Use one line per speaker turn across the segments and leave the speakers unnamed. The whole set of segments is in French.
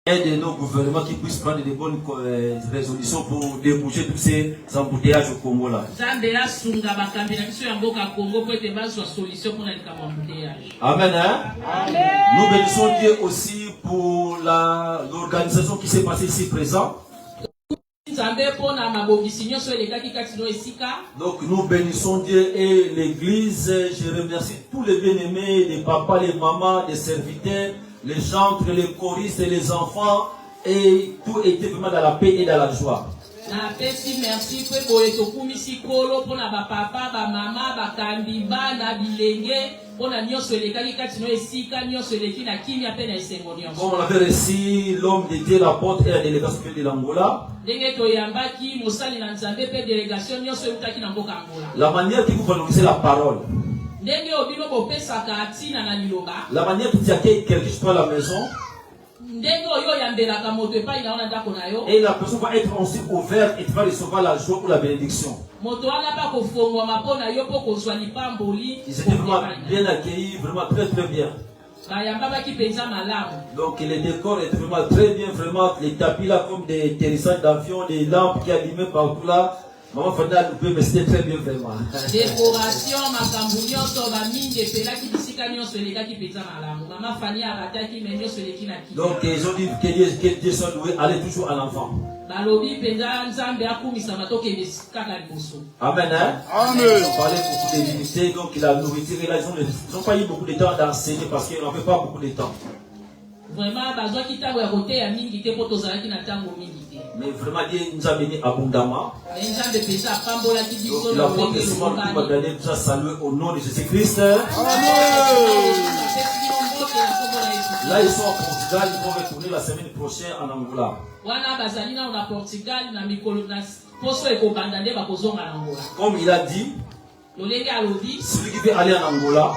de nos gouvernements qui puissent prendre de bonnes résolutions pour déboucher tous ces embouteillages au Congo là. Amen. Hein? Amen. Nous bénissons Dieu aussi pour l'organisation qui s'est passée ici présent. Donc nous bénissons Dieu et l'église. Je remercie tous les bien-aimés, les papas, les mamans, les serviteurs, les chantres, les choristes et les enfants. Et tout était vraiment dans la paix et dans la joie.
Merci pour on
avait reçu l'homme de Dieu, l'apôtre et la délégation de l'Angola. La manière que vous valorisez la parole. La manière que tu accueilles quelqu'un chez toi à la maison. Et la personne va être aussi ouverte et tu vas recevoir la joie ou la bénédiction. Ils étaient vraiment bien accueillis, vraiment très très bien. Donc les décors étaient vraiment très bien, vraiment les tapis là comme des terrissages d'avion, des lampes qui allumaient partout là. Maman Fanda nous peut, mais c'était très bien vraiment.
Décoration,
donc ils ont dit que Dieu soit loué, allez toujours à l'enfant. Amen. Hein? Amen. On parlait beaucoup de l'unité, donc la nourriture, et là, ils n'ont pas eu beaucoup de temps d'enseigner parce qu'ils n'avaient pas beaucoup de temps.
Vraiment,
mais vraiment, Dieu nous a bénis abondamment. Donc, la porte de Simon nous a salué au nom de Jésus-Christ. Là, ils sont au Portugal, ils vont retourner la semaine prochaine en Angola. Comme il a dit, celui qui veut aller en Angola,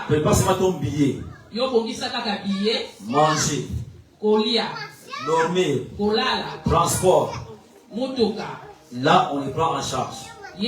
prépare seulement ton billet. Manger, dormir, transport. Là, on les prend en charge. Il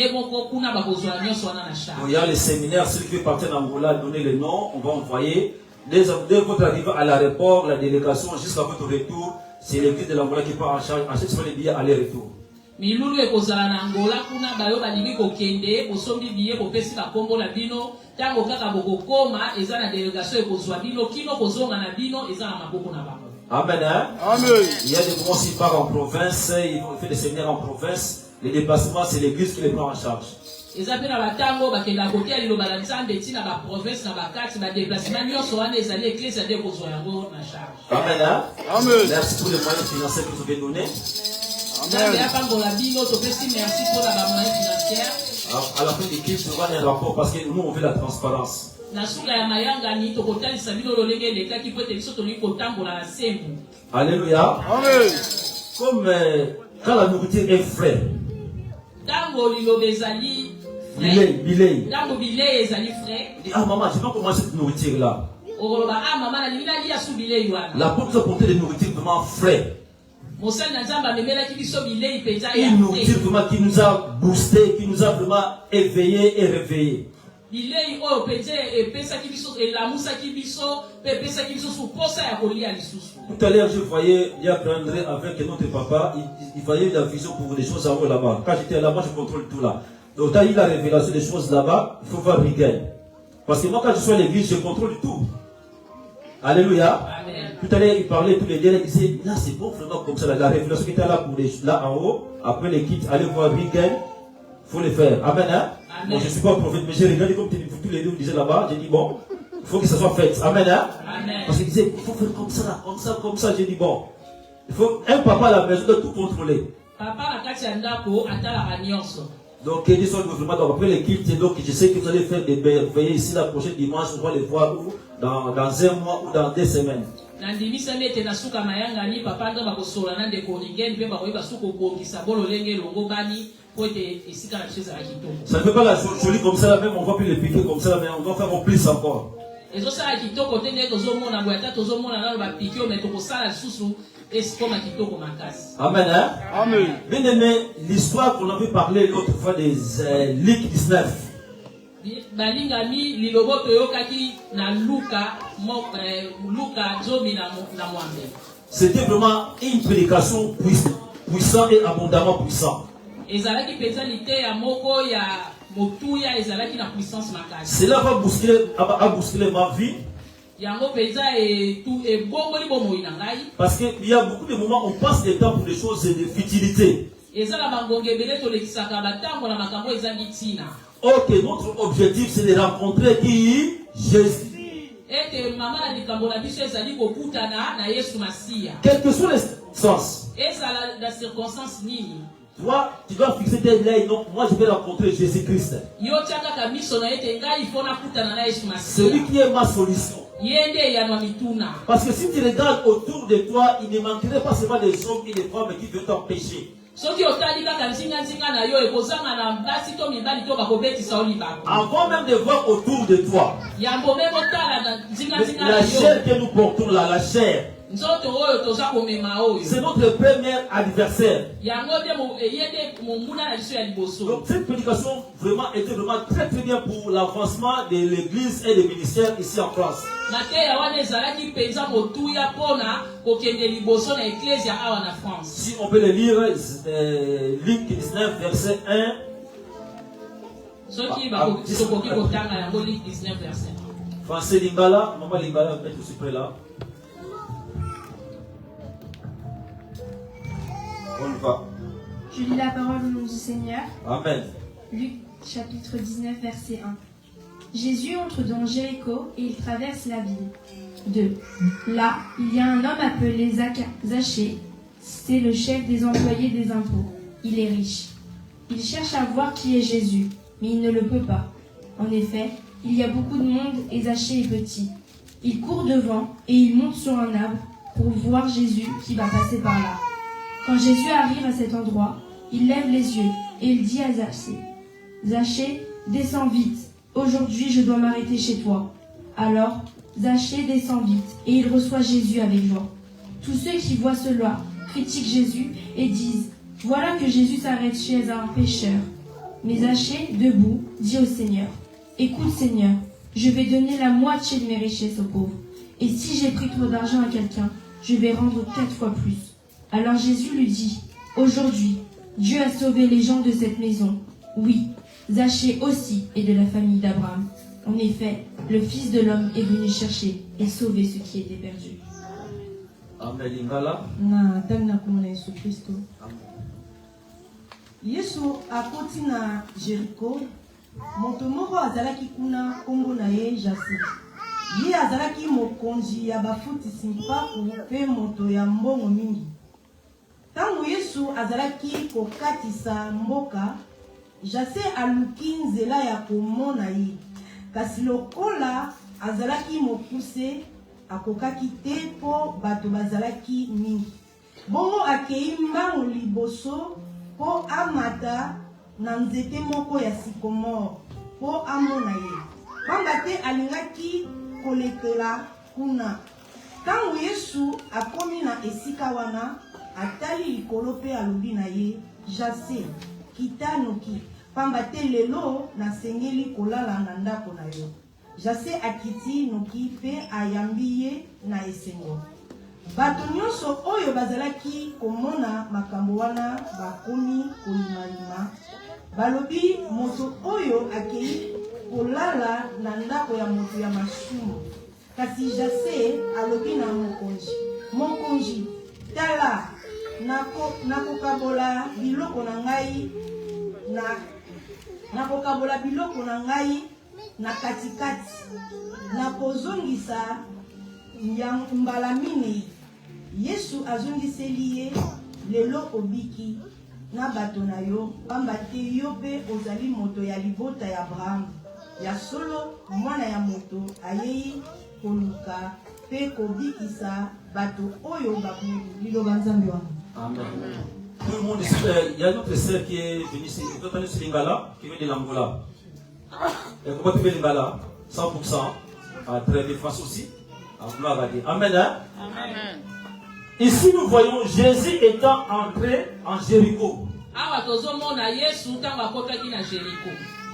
y a les séminaires, celui qui veut partir en Angola, donner le nom, on va envoyer. Dès votre arrivée à l'aéroport, la délégation, jusqu'à votre retour, c'est l'église de l'Angola qui part en charge. Achète les billets aller-retour.
Milulu ekozala na Angola kuna bayo balingi kokende bosombi billet bopesi bakombo na bino tango kaka bokokoma eza na délégation ekozwa bino kino kozonga na bino eza na maboko na bango.
Amen. Hein? Amen. Il y a des moments s'ils partent en province, ils vont faire des séminaires en province, les déplacements c'est l'église qui les prend en charge.
Eza pe na batango bakenda kotia liloba la nzambe tina ba province na bakati ba déplacement nyonso wana ezali église ade kozwa yango na charge.
Amen. Hein? Amen. Merci pour les moyens financiers que vous avez donnés.
Amen.
À la fin du clip, on va un rapport parce que nous on veut la transparence. Alléluia. Amen. Comme quand la nourriture est frais. Billet. Ah maman, je vais commencer cette nourriture là. La porte nous a porté des nourritures vraiment frais. Une nourriture vraiment qui nous a boosté, qui nous a vraiment éveillé et réveillé. Tout à l'heure, je voyais André avec notre papa, il voyait la vision pour des choses en haut là-bas. Quand j'étais là-bas, je contrôle tout là. Donc, quand il y a la révélation des choses là-bas, il faut voir Miguel. Parce que moi, quand je suis à l'église, je contrôle tout. Alléluia. Amen. Tout à l'heure, il parlait tous les dialogues, il disait, là c'est bon vraiment comme ça, la révélation qui était là pour les, là en haut, après les kits, allez voir Miguel, il faut le faire. Amen. Hein? Amen. Bon, je ne suis pas un prophète, mais j'ai regardé comme tous les deux disaient là-bas, j'ai dit bon, il faut que ça soit fait. Amen. Hein? Amen. Parce qu'il disait, il faut faire comme ça, comme ça, comme ça. J'ai dit bon, il faut un papa à la maison doit tout contrôler. Papa la Katiandako attend la réunion. Donc, il dit son gouvernement, donc après les kits, donc je sais que vous allez faire des veillées ici la prochaine dimanche, on va les voir où, dans un mois ou dans 2 semaines. Ça ne fait pas la jolie comme ça, même on va plus les piquer comme ça, mais on va faire en plus encore. Amen. Hein? Amen. Bien aimé, l'histoire qu'on avait parlé l'autre fois des Luc 19.
balingami lilobo toyokaki na Luka zomi na mwambe.
C'était vraiment une prédication puissante et abondamment puissante.
Ezalaki penza lite ya moko ya motuya ezalaki na puissance makasi.
Cela va bousculer ma vie.
Yango penza et bongoli bomo ina ngai.
Parce qu'il y a beaucoup de moments où on passe des temps pour des choses de futilité.
Ezala bangonge bele to lekisaka batango na makambo ezangi tina.
Ok, notre objectif c'est de rencontrer qui? Jésus.
Ete mama na likambo na biso ezali kokutana na Yesu Masia.
Quel que soit les sens.
Ezala da circonstance nini?
Toi, tu dois fixer tes yeux. Non, moi je vais rencontrer Jésus-Christ.
Yo tiaka ka miso na ete ngai ifona kutana na Yesu Masia.
Celui qui est ma solution.
Yende ya no mituna.
Parce que si tu regardes autour de toi, il ne manquerait pas seulement des hommes et des femmes qui veulent t'empêcher. Avant même de voir autour de toi, la chair que nous portons là, la chair, c'est notre premier adversaire. Donc cette prédication vraiment était vraiment très très bien pour l'avancement de l'église et des ministères ici en France. Si on peut le lire, Luc 19 verset 1. Français Lingala, maman Lingala, peut-être aussi près là. On va.
Je lis la parole au nom du Seigneur.
Amen.
Luc chapitre 19 verset 1. Jésus entre dans Jéricho et il traverse la ville. 2. Là, il y a un homme appelé Zachée. C'est le chef des employés des impôts. Il est riche. Il cherche à voir qui est Jésus, mais il ne le peut pas. En effet, il y a beaucoup de monde et Zachée est petit. Il court devant et il monte sur un arbre pour voir Jésus qui va passer par là. Quand Jésus arrive à cet endroit, il lève les yeux et il dit à Zachée, « Zachée, descends vite. Aujourd'hui, je dois m'arrêter chez toi. » Alors, Zachée descend vite et il reçoit Jésus avec joie. Tous ceux qui voient cela critiquent Jésus et disent, « Voilà que Jésus s'arrête chez un pécheur. » Mais Zachée, debout, dit au Seigneur, « Écoute Seigneur, je vais donner la moitié de mes richesses aux pauvres. Et si j'ai pris trop d'argent à quelqu'un, je vais rendre 4 fois plus. » Alors Jésus lui dit, « Aujourd'hui, Dieu a sauvé les gens de cette maison. Oui, Zachée aussi est de la famille d'Abraham. En effet, le Fils de l'homme est venu chercher et sauver ce qui était perdu. »
Amen. Lingala.
Na tamina kumona Yesu Kristo. Yesu akoti na Jericho. Moto moko azalaki kuna kombo na ye Jase. Ye azalaki mokonzi ya bafutisi mpaku mpe moto ya mbongo mingi. Tango Yesu azalaki kokatisa mboka, Jase aluki nzela ya komona ye. Kasi lokola azalaki mokuse, akokaki te po bato bazalaki mingi. Bongo akei mbango liboso po amata na nzete moko ya sycomore po amona ye. Pamba te alingaki kolekela kuna. Tango Yesu akomi na esika wana, atali likolo pe alobi na ye, Jase, kita noki, pamba te lelo nasengeli kolala na ndako na yo. Jase akiti noki pe ayambi ye na esengo. Bato nyonso oyo bazalaki komona makambo wana bakomi kolimalima. Balobi moto oyo akei kolala na ndako ya moto ya masumu. Kasi Jase alobi na mokonzi, mokonzi, tala, nakokabola biloko na ngai nakokabola biloko na ngai na katikati, nakozongisa mbala minei. Yesu azongiseli ye, lelo obiki na bato na yo, pamba te yo pe ozali moto ya libota ya Abraham. Ya solo mwana ya moto ayei koluka pe kobikisa bato oyo liloba Nzambe wana.
Amen. Tout le monde ici, il y a notre sœur qui est venue ici, qui est sur Lingala, qui vient de l'Angola. Comment tu fais Lingala? 100%. Très bien, France aussi. Amen. Hein? Amen. Ici, nous voyons Jésus étant entré en Jéricho.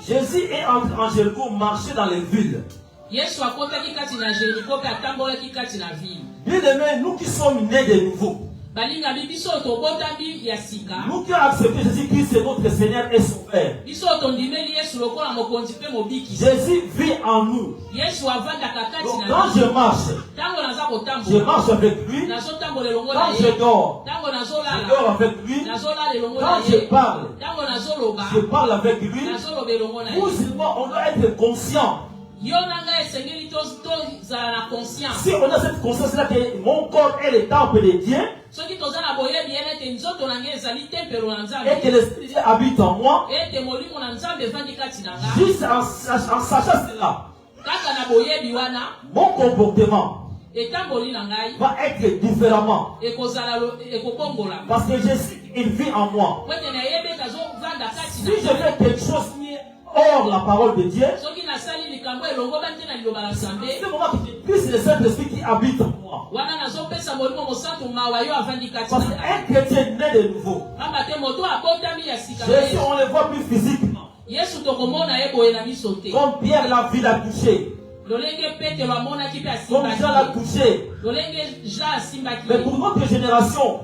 Jésus est entré en Jéricho, marché dans les villes.
Yesu akotaki kati na Jericho pe atambolaki kati na ville.
Bien aimés, nous qui sommes nés de nouveau,
Balinga biso tobotami ya sika.
nous qui avons accepté Jésus-Christ, c'est notre Seigneur et Sauveur.
Biso tondimeli Yesu lokola mokonzi pe mobiki.
Jésus vit en nous.
Yesu avandaka kati
Donc
na
quand je marche,
tango naza
je
kotambola.
marche avec lui.
Nazo tambola elongo na
Quand
ye.
je dors,
Tango
je
nazolala.
dors avec lui.
Nazolala elongo na
Quand
ye.
je parle,
Tango nazoloba.
je parle avec lui.
Nazoloba elongo na ye.
Vous et moi, on doit être conscient.
Yo nanga esengeli tozala na conscience.
Si on a cette conscience-là que mon corps est le temple de Dieu
Soki tozala boyebi ete nzoto nanga ezali tempelo na
et
Nzambe.
que l'Esprit de Dieu habite en moi,
Ete molimo na Nzambe evandi kati na nga.
juste en sachant cela,
Kaka na boyebi wana
mon comportement
etamboli na ngai
va être différemment.
ekozala ekobongola.
Parce que Jésus, il vit en moi.
Po ete nayebi tazovanda kati
Si
na
je
ngai.
fais quelque chose qui est hors la parole de Dieu,
Soki nasali likambo elongo bante na liloba na Nzambe.
c'est le moment que je puisse le Saint-Esprit qui habite en moi.
Wana nazopesa molimo mosantu mawa yo avandi kati
Parce
na ngai.
qu'un chrétien né de nouveau,
Pamba te moto abotami ya sika na
Jésus,
Yesu.
on ne le voit plus physiquement.
Yesu tokomona ye boye na miso te.
Comme Pierre l'a vu la toucher,
Lolenge Petelo amonaki mpe
comme Jean l'a
asimbaki.
touché.
Lolenge Jean asimbaki.
Mais pour notre génération,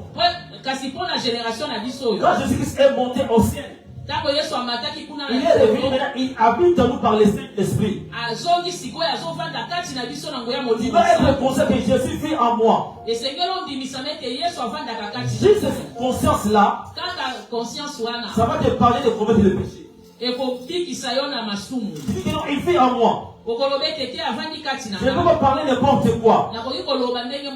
Kasi mpo na génération na biso oyo.
quand Jésus-Christ est monté au ciel,
Ntango Yesu amataki kuna
il est revenu
na
maintenant, il habite en nous par le Saint-Esprit.
azongi sikoyo azovanda kati na biso na ngoya
Tu
molimo.
dois être conscient que Jésus vit en moi.
esengeli ondimisama ete Yesu avandaka kati.
Juste cette conscience-là,
Kaka conscience wana
ça va te parler de commettre le péché.
ekobikisa yo na masumu.
Tu dis que non, il vit en moi.
Okoloba ete te avandi kati na
Je ne peux
nga.
pas parler n'importe quoi.
Nakoki koloba ndenge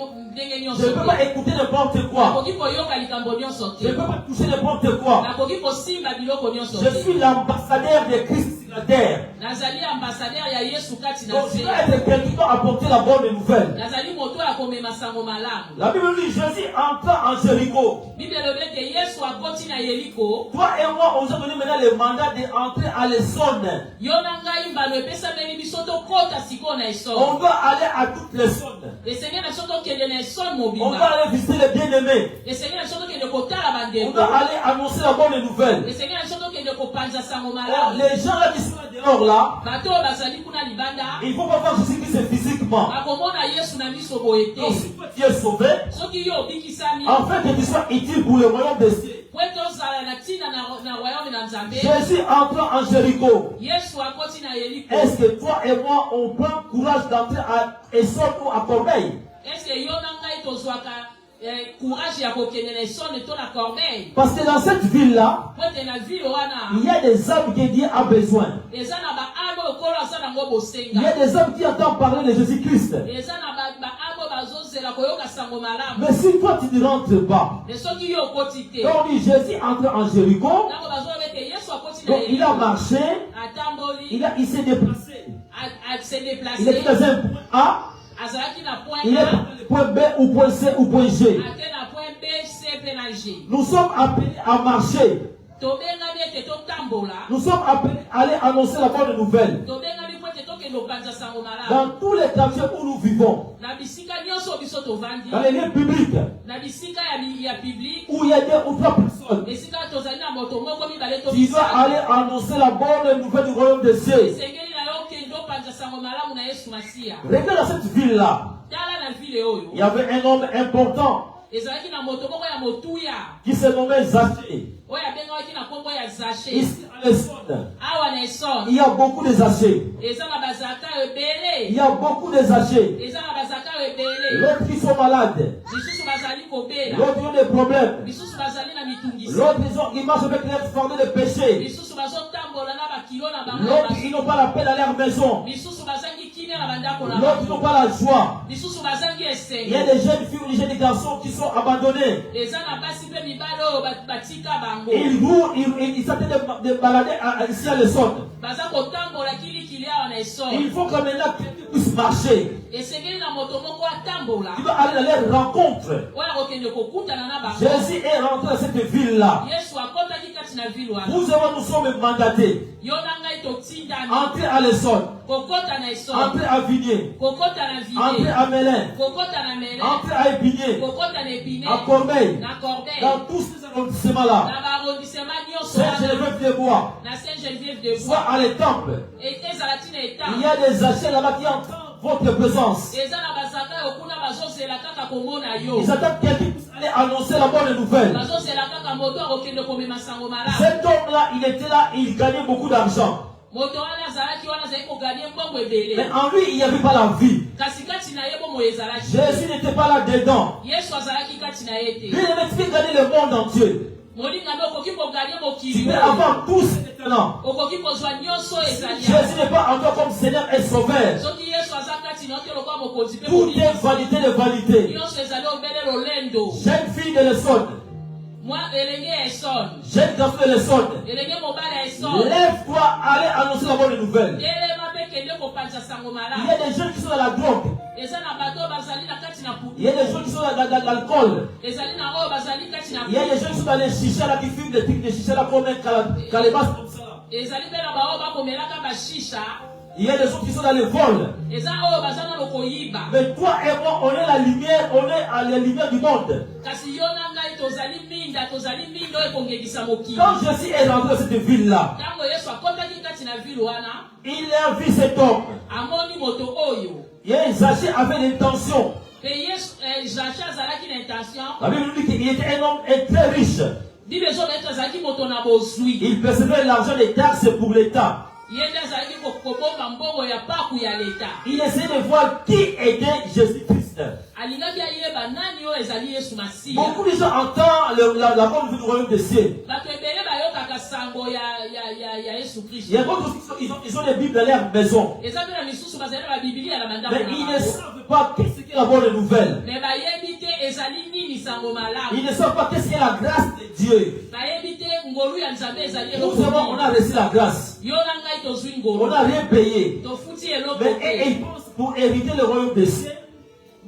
Je
nyonso
ne peux
te.
pas écouter n'importe quoi.
Nakoki koyoka likambo nyonso
Je ne
te.
peux pas toucher n'importe quoi.
Nakoki kosimba biloko nyonso
Je
te.
suis l'ambassadeur de Christ sur la terre.
Nazali ambassadeur ya Yesu kati na
Donc je
nzela.
dois être quelqu'un qui doit apporter la bonne nouvelle.
Nazali moto ya komema sango malamu.
La Bible dit Jésus entra en Jéricho.
Bible elobi ete Yesu akoti na Yeriko.
Toi et moi, on nous a donné maintenant le mandat d'entrer à l'Essonne.
Yo na ngai mbano epesameli biso tokota sikoyo na
On
esono.
doit aller à toutes les zones.
Esengeli na biso tokende na esono
On
mobimba.
doit aller visiter les bien-aimés.
Esengeli na biso tokende kotala
On
bandeko.
doit aller annoncer la bonne nouvelle.
Esengeli na biso tokende kopanza sango
Or,
malamu.
les gens là qui sont là dehors là,
Bato oyo bazali kuna libanda
il ne faut pas voir Jésus-Christ physiquement.
bakomona Yesu na miso boye
Donc
te.
si toi tu es sauvé,
Soki yo obikisami
afin que tu sois utile pour le royaume des cieux.
po ete ozala na ntina na royaume na Nzambe.
Jésus entra en Jéricho.
Yesu akoti na Yeriko.
Est-ce que toi et moi, on prend courage d'entrer à Essonne ou à Corbeil?
Ese yo na ngai tozwaka courage ya kokende na esono to na Corbeille.
Parce que dans cette ville-là,
Po ete na ville wana
il y a des âmes que Dieu a besoin.
eza na baame okolo aza nango
Il y a
bosenga.
des âmes qui entendent parler de Jésus-Christ.
Eza na baame bazozela koyoka sango malamu.
Mais si toi tu ne rentres pas,
Me soki yo okoti te
donc dit Jésus entre en Jéricho,
ntango bazoloba ete Yesu akoti na
donc il a
Yeriko
marché,
atamboli
il s'est déplacé.
se
Il était
déplace
dans un point A,
azalaki na point
il est
A
dans le point B ou point C ou point G.
ate na point B C mpe na G.
Nous sommes appelés à marcher.
Tobengami ete totambola.
Nous sommes appelés à aller annoncer la bonne nouvelle.
Tobengami po ete tokende opanza sango malamu.
Dans tous les quartiers où nous vivons,
Na bisika nyonso biso tovandi.
dans les lieux publics,
Na bisika ya public.
où il y a 2 ou 3 personnes,
Esika tozali na moto moko mibale to
tu dois aller annoncer la bonne nouvelle du royaume des cieux.
esengeli na yo okende opanza sango malamu na Yesu Masiya.
Regarde dans cette ville-là,
Tala na ville oyo.
il y avait un homme important
Ezalaki na moto moko ya motuya.
qui se nommait Zachée.
Oyo abengaki na kombo ya Zaché.
Ici à l'Essonne,
Awa na Eson.
il y a beaucoup de Zachés.
Eza na bazaka ebele.
Il y a beaucoup de Zachés.
Eza na bazaka ebele.
L'autre qui sont malades.
Misusu bazali kobela.
L'autre qui ont des problèmes.
Misusu bazali na mitungisi.
L'autre ils marchent avec leur fardeau de péché.
Misusu bazotambola na bakilo na bango.
L'autre ils n'ont pas la paix dans leur maison.
Misusu bazangi kimia na bandako na
L'autre ils
bango.
n'ont pas la joie.
Misusu bazangi
Il y a
esengo.
des jeunes filles ou des jeunes garçons qui sont abandonnés.
Eza na basi mpe mibale oyo batika bango.
Ils roulent, ils s'attendent de balader ici à l'Essonne.
Baza kotambola kilikili awa na Eson.
Il faut que maintenant quelqu'un puisse marcher.
Esengeli na moto moko atambola.
Il doit aller dans leur rencontre.
Oyo akokende kokutana na bango.
Jésus est rentré dans cette ville-là.
Yesu akotaki kati na ville wana.
Vous et moi, nous sommes mandatés.
Yo na ngai totindami.
Entrer à l'Essonne.
Kokota na Eson.
Entrer à Vigné.
Kokota na
Entrer
Ville.
à Mélin.
Kokota na Mele.
Entrer à Épinier.
Kokota na Epine.
À Corbeil.
Na Corbeil.
Dans tous ces arrondissements-là.
Na baarrondissement nyonso
Sainte-Geneviève de Bois,
na Sainte-Geneviève de
soit
Bois
à l'étampe.
ezala tina
Il
etampe
y a des achats là-bas qui entendent votre présence.
eza na bazaka oyo kuna bazozela kaka komona yo
Ils attendent quelqu'un qui puisse aller annoncer la bonne nouvelle.
bazozela kaka moto akokende komema sango malamu
Cet homme-là, il était là, il gagnait beaucoup d'argent.
moto wana azalaki wana azali koganie mbongo
Mais
ebele
en lui, il n'y avait pas la vie.
kasi kati na ye bomo ezalaki
Jésus n'était pas là dedans.
yesu azalaki kati na ye te
Bien aimé, tu peux gagner le monde entier.
molingami okoki koganie
Tu
mokili
peux
oyo
avoir tout maintenant.
okoki kozwa nyonso ezali
Jésus n'est pas encore comme Seigneur et Sauveur.
soki yesu aza kati na yo te lokola mokonzi mpe
Tout est vanité de vanité.
nyonso ezali obele lolendo
Jeune fille de l'Essonne,
mwa elenge ya esone
jeune garçon de l'Essonne,
elenge mobali ya esone
lève-toi, allez annoncer la bonne nouvelle.
telema mpe kende kopanza sango
Il y
malamu
a des gens qui sont dans la drogue.
eza na bato oyo bazali na kati na
Il y a des gens qui sont dans l'alcool.
ezali na oyo bazali kati na
Il y a des gens qui sont dans les chichas là, qui fument des trucs de chicha là comme un calebasse comme ça. Là.
ezali mpe na baoyo bakomelaka bashisha
Il y a des gens qui sont dans le vol.
eza oyo baza nano koyiba
Mais toi et moi, on est la lumière, on est à la lumière du monde.
kasi yo na ngai tozali minda oyo ekongekisa mokili
Quand Jésus est rentré dans cette ville-là,
ntango yesu akotaki kati na vile wana
il a vu cet homme.
amoni moto oyo
Et Zachée avait l'intention.
mpe yesu zache azalaki na intention
La Bible nous dit qu'il était un homme très riche.
bible ezoba ete azalaki moto na bozwi
Il percevait l'argent des taxes pour l'État.
ye nde azalaki kobomba mbongo ya paku ya leta
Il essayait de voir qui était Jésus-Christ.
alingaki ayeba nani oyo ezali yesu masiya
Beaucoup de gens entendent la bonne nouvelle du royaume des cieux.
bato ebele bayokaka sango ya yesu
Il y
kristo
a d'autres qui ils ont des Bibles dans leur maison.
eza mpe na misusu bazali na babibilia na bandako
Mais
na
ils ne
bango
savent pas qu'est-ce qu'est la bonne nouvelle.
me bayebi te ezali nini sango malamu
Ils ne savent pas qu'est-ce qu'est la grâce de Dieu.
bayebi te ngolu ya nzambe ezali
Nous
eloko
savons, on a reçu la grâce.
yo na ngai tozwi
On
ngolu
n'a rien payé.
tofuti eloko
Mais
te
ils pensent pour hériter le royaume des cieux,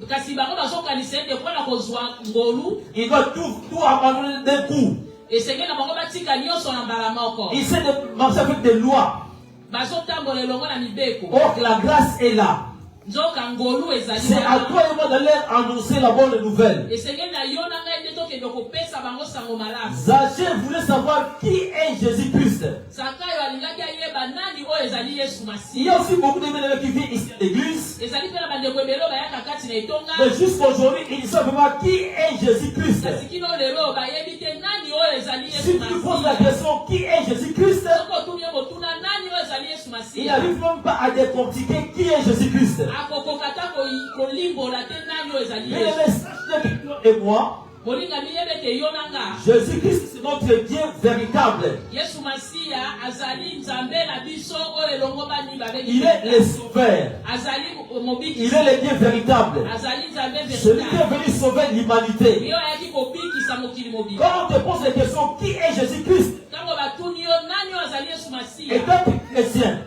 kasi bango bazokanisa ete mpona kozwa ngolu
ils doivent tout abandonner d'un coup.
esengeli na bango batika nyonso na mbala moko
Ils essaient de marcher avec des lois.
bazotambola elongo na mibeko
Or, la grâce est là.
nzoka ngolu ezali
C'est à
wana.
toi et moi d'aller annoncer la bonne nouvelle.
esengeli na yo na ngai nde tokende kopesa bango sango malamu
Zachée voulait savoir qui est Jésus-Christ.
zakayo alingaki ayeba nani oyo ezali yesu
Il y
masiya
a aussi beaucoup de gens qui viennent ici à l'église.
ezali mpe na bandeko ebele oyo bayaka kati na etonga
Mais jusqu'aujourd'hui, ils ne savent pas qui est Jésus-Christ.
kasi kino lelo bayebi te nani oyo ezali
Si
yesu
tu poses la
masiya
question qui est Jésus-Christ,
soko otuni yo botuna nani oyo ezali yesu
il
masiya
n'arrive même pas à décortiquer qui est Jésus-Christ.
akokoka ta kolimbola te nani oyo ezali
Mais
yesu
le message de toi et moi,
molingami yebe te yo na nga
Jésus-Christ, c'est notre Dieu véritable.
yesu masiya azali nzambe na biso oyo elongo bani babengi
Il est le sauveur.
azali
Il
mobikisi
est le Dieu véritable.
azali nzambe
Celui qui est
veritable
venu sauver l'humanité.
yo ayaki kobikisa mokili mobili
Quand on te pose la question qui est Jésus-Christ,
ntango batuni yo nani oyo azali yesu masiya
étant chrétien,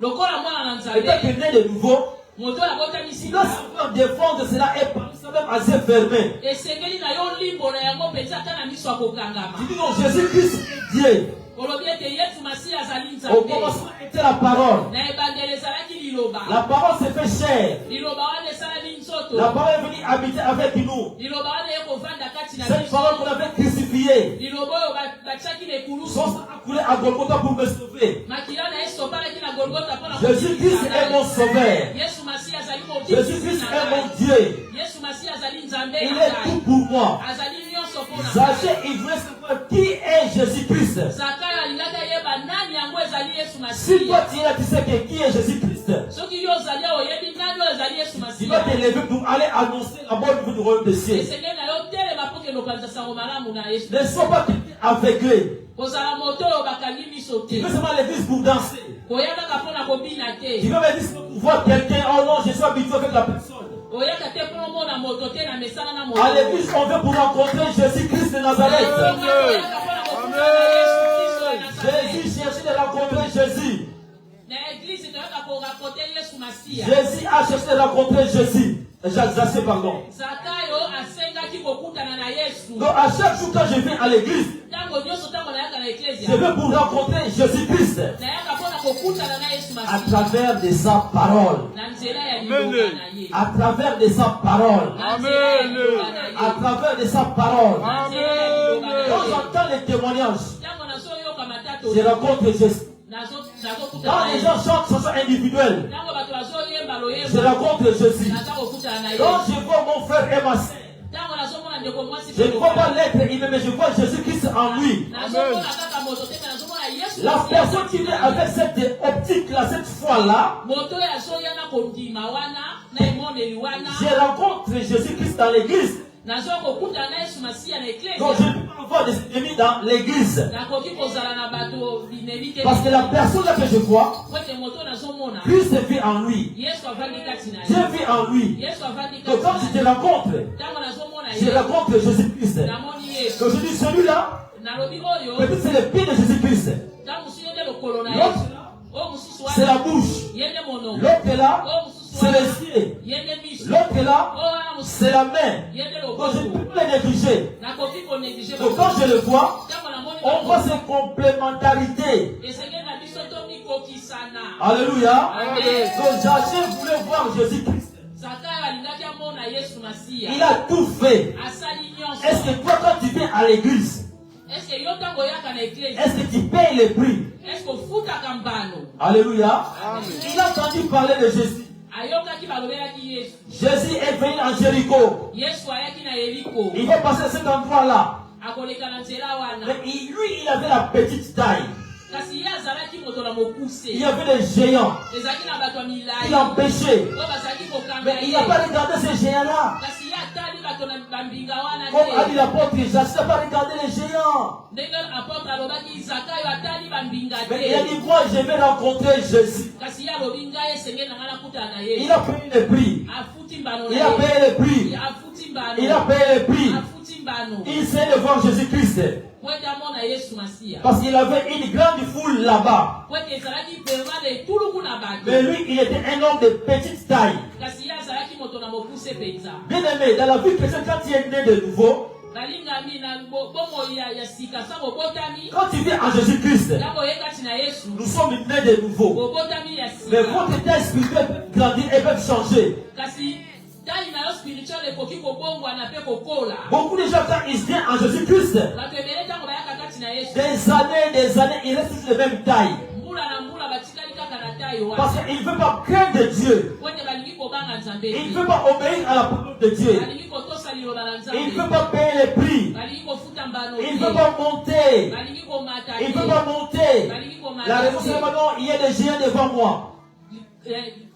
lokola mwana na
étant
nzambe
né de nouveau,
moto abotamisi
il doit savoir défendre cela et par ça même à ses fermés.
esengeli na yo limbola yango mpenza ata na miso akokangama
Tu dis non, Jésus-Christ est Dieu.
olobi ete yesu masiya azali
Au
nzambe
commencement était la parole.
na ebandeli ezalaki liloba
La parole s'est fait chair.
liloba wana esalami nzoto
La parole est venue habiter avec nous.
liloba wana ekovanda kati na
Cette parole qu'on
biso
avait crucifiée.
liloba oyo batiaki na ekulusu
Son sang a coulé à Golgotha pour me sauver.
makila na ye sopalaki na golgota mpona
Jésus-Christ est mon sauveur.
yesu masiya azali
Jésus-Christ
mobikisi na
est mon
ngai
Dieu.
yesu masiya azali nzambe
Il
na
est
ngai
tout pour moi.
azali nyonso mpona
Zachée, il voulait savoir qui est Jésus-Christ.
zakayo alingaki ayeba nani yango ezali yesu
Si toi
masiya
tu es là, tu sais que qui est Jésus-Christ.
soki yo ozali awa oyebi nani oyo ezali yesu
Tu vas
masiya
te lever pour aller annoncer la bonne nouvelle du royaume des cieux.
esengeli na yo telema mpo kende opanza sango malamu na yesu
Ne sois pas aveuglé.
kozala moto oyo bakangi miso
Tu
te
veux seulement à l'église pour danser.
koya kaka mpona kobina
Tu
te
veux me dire pour voir quelqu'un. Oh non, je suis habitué avec la personne.
oyaka te mpona omona moto te na mesana na moto
À l'église, on veut pour rencontrer Jésus-Christ de Nazareth.
oyaka mpona kokutana na yesu kristo ya nazareth
Jésus cherchait de rencontrer Jésus.
na eglise toyoka korakote yesu masiya
Jésus a cherché de rencontrer Jésus. Zachée, pardon.
zakayo asengaki kokutana na yesu
Donc à chaque jour quand je viens à l'église,
ntango nyonso ntango nayaka na
je
eklezia
veux pour rencontrer Jésus-Christ
nayaka mpona kokutana na yesu
à
masiya
travers de sa parole.
na nzela ya liloba na ye
À travers de sa parole.
na nzela ya liloba na
À
ye
travers de sa parole.
na nzela ya liloba na
Quand
ye
j'entends les témoignages,
ntango nazoyoka
je rencontre Jésus.
nazokuta
Quand
na
les
ye.
gens chantent de façon individuelle,
Ntango bato bazoyemba
je
loyembo
rencontre Jésus.
naza kokutana na ye.
Quand je vois mon frère et ma sœur,
Ntango nazomona ndeko mwasi
je ne
pe
vois pas
mobali,
l'être humain, mais je vois Jésus-Christ en lui.
nazomona kaka moto te, mais nazomona Yesu
La
Kristo
personne qui
na
vient
ye.
avec cette optique-là, cette foi-là,
moto oyo azoya na kondima wana na emoneli wana
je rencontre Jésus-Christ dans l'église.
nazo kokutana na Yesu Masiya na
Donc je
eklesia.
ne peux pas voir des ennemis dans l'église.
Nakoki kozala na bato bineli te.
Parce que la personne là que je vois,
Po ete moto nazomona
Christ vit en lui.
Yesu avandi kati na
Dieu
ye.
vit en lui.
Yesu avandi
Donc quand
kati
je te
na ye.
rencontre,
Ntango nazomona
je
ye
rencontre Jésus-Christ.
namoni Yesu.
Donc je dis celui-là,
Nalobi oyo
peut-être c'est le pied de Jésus-Christ.
ntango mosusu ye nde lokolo na
L'autre
Yesu.
là,
Oyo mosusu
c'est la
wana
bouche.
ye nde monoko.
L'autre là,
Oyo mosusu
c'est
wana
les pieds.
ye nde miso.
L'autre là,
Oyo wana mosusu
c'est la main.
ye nde
Donc je ne
loboko.
peux pas les négliger.
Nakoki konéglige
Donc quand je le vois,
ntango namoni
on voit cette complémentarité.
esengeli na biso tomikokisana.
Alléluia.
Amen.
Donc Jaché voulait voir Jésus-Christ.
Zakayo alingaki amona Yesu Masiya.
Il a tout fait.
Asali nyonso.
Est-ce que toi, quand tu viens à l'église,
Est-ce que yo ntango oyaka na eklesi
est-ce que tu payes le prix?
est-ce que ofutaka mbano?
Alléluia. Il a entendu parler de Jésus.
Ayokaki balobelaki Yesu.
Jésus est venu en Jéricho.
Yesu ayaki na Yeriko.
Il va passer à cet endroit-là.
Akoleka na nzela wana.
Mais lui, il avait la petite taille.
Kasi ye azalaki moto na mokuse.
Il y avait des géants
Ezalaki na bato ya milai.
qui l'empêchaient.
Oyo bazalaki kokanga
Mais il n'a
ye.
pas regardé ces géants-là.
Kasi ye atali bato na bambinga wana
Comme a dit
te.
l'apôtre Jacques, il n'a pas regardé les géants.
Ndenge apôtre alobaki Zakayo atali bambinga
Mais il a dit,
te.
moi, je vais rencontrer Jésus.
Kasi ye alobi ngai esengeli na ngai nakutana na ye.
Il a payé le prix.
Afuti mbano
Il
na
a
ye.
payé le prix.
Afuti mbano.
Il a payé le prix.
Afuti mbano.
Il sait de voir Jésus-Christ.
Po ete amona Yesu Masiya.
Parce qu'il avait une grande foule là-bas.
Po ete ezalaki pema na etuluku na
Mais
bato.
lui, il était un homme de petite taille.
Kasi ye azalaki moto na mokuse mpenza.
Bien aimé, dans la vie chrétienne, quand tu es né de nouveau,
balingami na bomoi ya sika sa bobotami.
quand tu viens en Jésus-Christ,
Ntango oye kati na Yesu
nous sommes nés de nouveau.
bobotami ya
Mais
sika.
votre état spirituel peut grandir et peut changer.
Kasi tali na yo spiritual ekoki kobongwana mpe kokola.
Beaucoup de gens, quand ils viennent en Jésus-Christ,
Bato ebele ntango bayaka kati na Yesu
des années, ils restent tous de même taille.
mbula na mbula batikali kaka na tayo
Parce
wana.
qu'il ne veut pas craindre Dieu.
Po ete balingi kobanga Nzambe
Il ne
te.
veut pas obéir à la parole de Dieu.
Balingi kotosa liloba na
Il ne
Nzambe.
veut pas payer les prix.
Balingi kofuta mbano
Il ne
te.
veut pas monter.
Balingi komata
Il ne
te.
veut pas monter.
Balingi komata
La raison c'est
te.
maintenant, il y a des géants devant moi.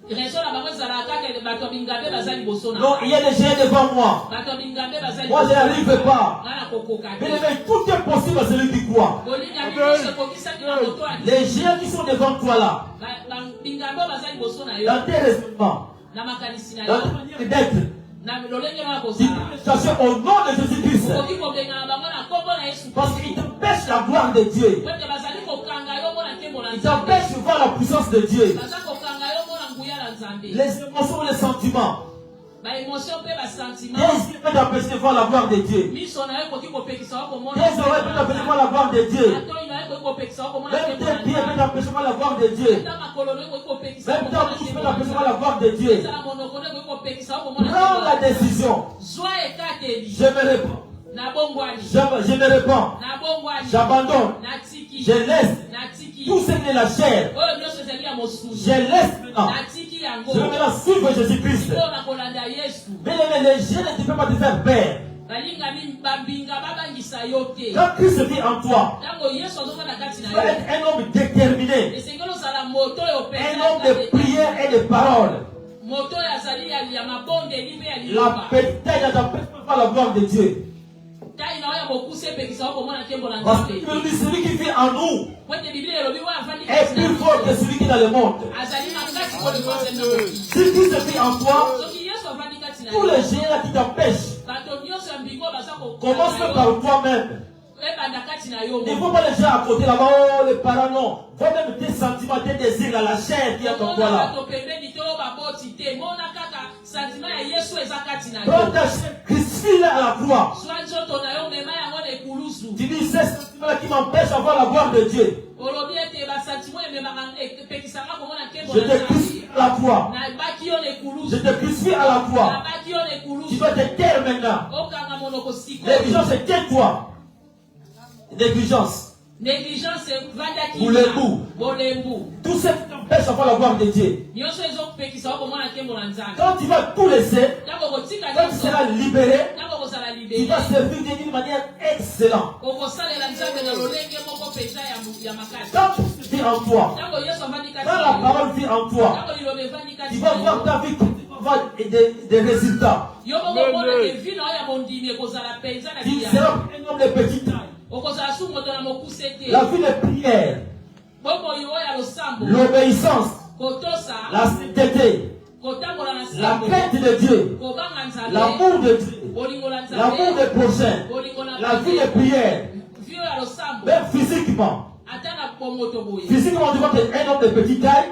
Raison na bango ezalaka kaka bato ya bingambe baza liboso na
Non, il y a des géants devant moi.
bato ya bingambe baza
Moi, je n'arrive pas.
nga na kokoka
Mais
te.
tout est possible à celui qui croit.
bolinga biso ekokisaki na moto ya
Les géants qui sont devant toi là,
bingambe oyo baza liboso na yo
dans tes raisonnements,
na makanisi na
dans
yo
ta manière d'être,
na lolenge no ya
tu
kozala
peux chercher au nom de Jésus-Christ.
okoki kobengana bango na nkombo na Yesu
Parce qu'il t'empêche la gloire de Dieu.
po ete bazali kokanga yo mona nkembo na
Il
Nzambe
t'empêche de voir la puissance de Dieu.
baza kokanga yo mona nguya na Nzambe
Les émotions, les sentiments.
baémotion mpe basentiment
Tes yeux peuvent t'empêcher de voir la gloire de Dieu.
miso na yo ekoki kopekisa yo komona
Tes oreilles peuvent t'empêcher de voir la gloire de Dieu.
atoi na yo ekoki kopekisa yo komona
Même
nkembo
tes
na
pieds peuvent
Nzambe
t'empêcher de voir la gloire de Dieu.
ata makolo no ekoki kopekisa yo
Même ta
komona
bouche peut
nkembo na
t'empêcher de voir la
Nzambe
gloire de Dieu.
ezala monoko no ekoki kopekisa yo komona
Prends
nkembo
la
na Nzambe
décision.
zwa ekateli
Je me réponds.
na bongwani
Je me réponds.
na bongwani
J'abandonne.
natiki
Je laisse
natiki
tout ce qui est la chair.
oyo nyonso ezali ya mosusu
Je laisse maintenant.
natiki yango
Je vais maintenant suivre Jésus-Christ.
sikoyo na kolanda Yesu
Mais les géants ne peuvent pas te faire peur.
balingami bambinga babangisa yo te
Quand Christ vit en toi,
ntango Yesu azonga na kati
tu
na
vas
yo
être un homme déterminé.
esengeli ozala moto oyo
Un homme de prière et de parole.
moto oyo azali ya mabondeli mpe ya
La
liloba
petite taille ne t'empêche pas de voir la gloire de Dieu.
tai na oyo ya mokuse epekisa yo komona nkembo na
Parce
Nzambe
que celui qui vit en nous
po ete biblia elobi oyo avandi
est
kati na
plus fort que
biso
celui qui est dans le monde.
azali makasi koleka nzembe
Si Christ vit en toi,
soki Yesu avandi kati na
tous
yo
les géants là qui t'empêchent,
bato nyonso ya mbingo baza
commence
kokana
par
yo
toi-même.
ebanda kati na yo
Il ne faut pas les gens à côté là-bas, oh les parents, non. Vois même tes sentiments, tes désirs, là, la chair qui est en toi
omona
là.
bato pembeni te oyo baboti te mona kaka santima ya Yesu eza kati na
Prends
yo
ta chair, crucifie-la à la croix.
zwa nzoto na yo mema yango na ekulusu
Tu dis, ces sentiments-là qui m'empêchent d'avoir la gloire de Dieu.
olobi ete basantima ememaka epekisaka komona nkembo
Je
na
te
Nzambe
crucifie à la croix.
nabaki yo na
Je
ekulusu
te crucifie à la croix.
nabaki yo na
Tu
ekulusu
dois te taire maintenant.
okanga monoko sikoyo
Négligence, c'est tais-toi. Négligence.
Négligence vandaki.
Bolembu.
Bolembu.
Tout ce qui t'empêche d'avoir la gloire de Dieu.
Nyonso ezopekisa okomona nkembo na Nzambe.
Quand tu vas tout laisser,
Ntango kotika
quand tu
nyonso.
seras libéré,
Ntango kozala
tu
libéré.
vas servir Dieu d'une manière excellente.
Okosalela Nzambe na lolenge moko penza ya makasi.
Quand tu vis en toi,
Ntango Yesu avandi kati.
quand la parole vit en toi,
Ntango liloba evandi kati.
tu vas voir ta vie, tu vas voir des résultats.
Yo moko mona ke vino ya bondimi ekozala penza na
Tu
biya.
seras un homme de petite taille.
Okozala su moto na mokuse te.
La vie de prière,
Bombo yo ya losambo.
l'obéissance,
Kotosa.
la sainteté,
Kotambola na
la
sambo.
crainte de Dieu,
Kobanga Nzambe.
l'amour de Dieu,
Bolingo na Nzambe.
l'amour des prochains,
Bolingo na
la vie de prière,
Vio ya losambo.
même physiquement.
Ata na bomoto boye.
Physiquement, tu vois que un homme de petite taille,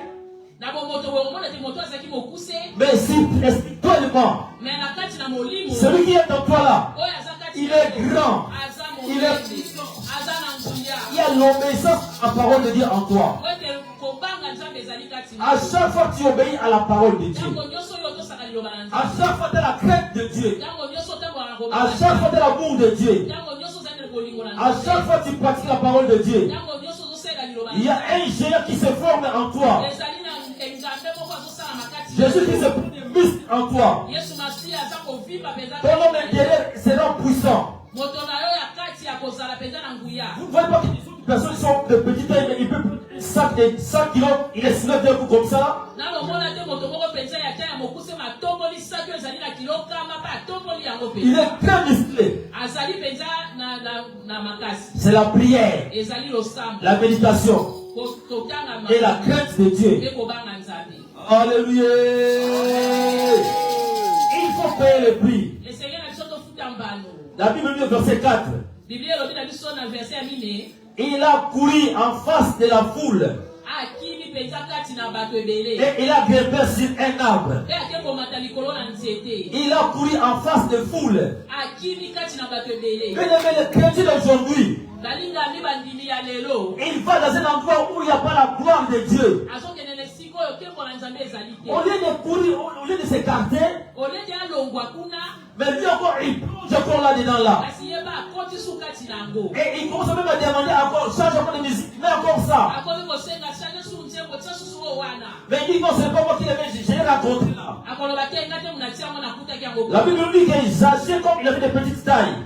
Na bomoto boye omona te moto azaki mokuse.
mais si spirituellement,
Mais na kati na molimo.
celui qui est en toi là,
Oyo aza kati.
il est grand,
Aza
il est
monene.
puissant.
Aza na nguya.
Il y a l'obéissance à la parole de Dieu en toi.
Oyo kobanga Nzambe ezali kati.
À chaque fois que tu obéis à la parole de Dieu,
Ntango nyonso yo tosaka liloba na
à
Nzambe.
chaque fois tu as la crainte de Dieu,
Ntango nyonso tambola na
à
kobanga.
chaque fois tu as l'amour de Dieu,
Ntango nyonso ozali na bolingo na
à chaque fois tu pratiques la parole de Dieu,
Ntango nyonso ozosala liloba na
il y a
Nzambe.
un géant qui se forme en toi.
Ezali na Nzambe moko azosala makati.
Jésus qui se prend des muscles en toi.
Yesu Masiya aza kovimba penza.
Ton homme intérieur sera puissant.
Moto na yo ya kati ya kozala penza na nguya.
Vous ne voyez pas que les autres personnes sont de petite taille, mais il peut prendre un sac de 100 kilos, il est soulève d'un coup comme ça.
Nalomona te moto moko penza ya tia ya mokuse matomboli saki oyo ezali na kilo kama mpe atomboli yango
Il
penza.
est très musclé.
Azali penza na makasi.
C'est la prière,
Ezali losambo.
la méditation
Kotanga
et la crainte de Dieu.
mpe kobanga Nzambe.
Alléluia. Il faut payer le prix.
Esengeli na biso tofuta mbano.
La Bible dit au verset 4.
Biblia elobi na biso na verset ya mine.
Il a couru en face de la foule
Akimi penza kati na bato ebele.
et il a grimpé sur un arbre.
Mpe ake komata likolo na nzete.
Il a couru en face de foule.
Akimi kati na bato ebele.
Bien aimé, le chrétien d'aujourd'hui,
balingami bandimi ya lelo.
il va dans un endroit où il n'y a pas la gloire de Dieu.
Azokende na esika oyo nkembo na Nzambe ezali te.
Au lieu de courir, au lieu de s'écarter,
Oledi alongwa kuna.
mais lui encore, il plonge encore là-dedans là.
Kasi ye ba akoti su kati na yango.
Et il commence même à demander encore, change encore de musique, mais encore ça.
Akomi kosenga change su nzembo tia susu oyo wana.
Mais il dit non, c'est pas moi qui l'ai fait, j'ai raconté là.
Akoloba te nga te munatia yango na kutaki yango.
La Bible dit qu'il agissait comme il avait des petites tailles.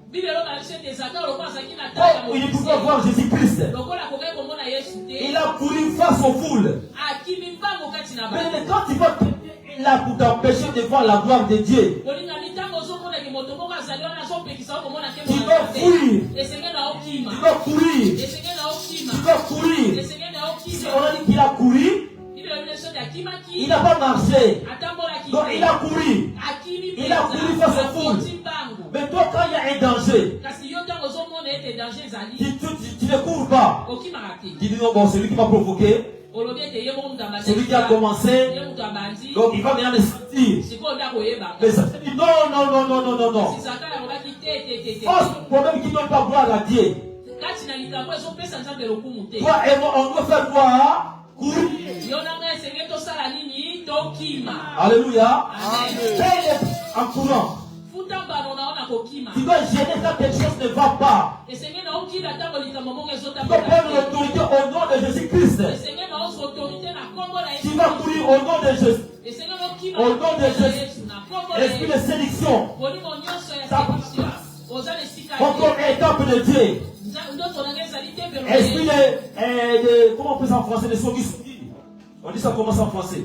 Bible eloba biso ete ezaka lokola azalaki na tala ya
Comme il pouvait
mokuse.
voir Jésus-Christ.
Lokola akokai komona Yesu te.
Il a couru face aux foules.
Akimi mbango kati na
Mais
bato.
quand tu vas là pour t'empêcher de voir la gloire de Dieu,
Olingami ntango ozomona ke moto moko azali wana azopekisa yo komona nkembo
tu
na
dois
Nzambe.
fuir,
Esenge na okima.
tu dois courir,
Esenge na okima.
tu dois courir.
Esenge na
Si
okima.
on a dit qu'il a couru,
Bible elobi biso ete akimaki.
il n'a pas marché.
Atambolaki.
Donc il a couru.
Akimi
Il a couru face aux foules.
akoti mbango.
Mais toi, quand il y a un danger,
Kasi yo ntango ozomona ete danger ezali.
tu ne cours pas.
Okimaka te.
Tu dis non, bon, celui qui m'a provoqué,
Olobi ete ye moko mutu abandi.
celui qui a commencé,
Ye mutu abandi.
donc il va maintenant le sentir.
Sikoyo nde akoyeba.
Mais ça se dit non, non, non, non, non, non, non.
Sisaka alobaki te.
Force problème qui ne donne pas gloire à Dieu.
Kati na likambo ezopesa Nzambe lokumu te.
Toi et moi, on doit faire quoi? Courir.
Yo na ngai esenge tosala nini? Tokima.
Alléluia.
Amen.
Fais en courant.
Futa mbano naona kokima.
Tu dois gêner quand quelque chose ne va pas.
Esenge na okila ntango likambo moko
Tu dois
ezotambola
prendre
te.
l'autorité au nom de Jésus-Christ.
Esenge na ozwa autorité na kombo na
Tu
Yesu.
vas courir au nom de Jésus.
Esenge na okima
Au
na
nom de
kombo na
Jésus.
Yesu. Na kombo na
Esprit de
Yesu.
séduction.
Bolingo nyonso ya
Ça
séduction.
passe.
Oza na esika
Encore
te.
un temple de Dieu.
Ndoto na ngai ezali te mbelo na
Esprit
Yesu.
de comment on peut ça en français? De songi. On dit ça comment ça en français?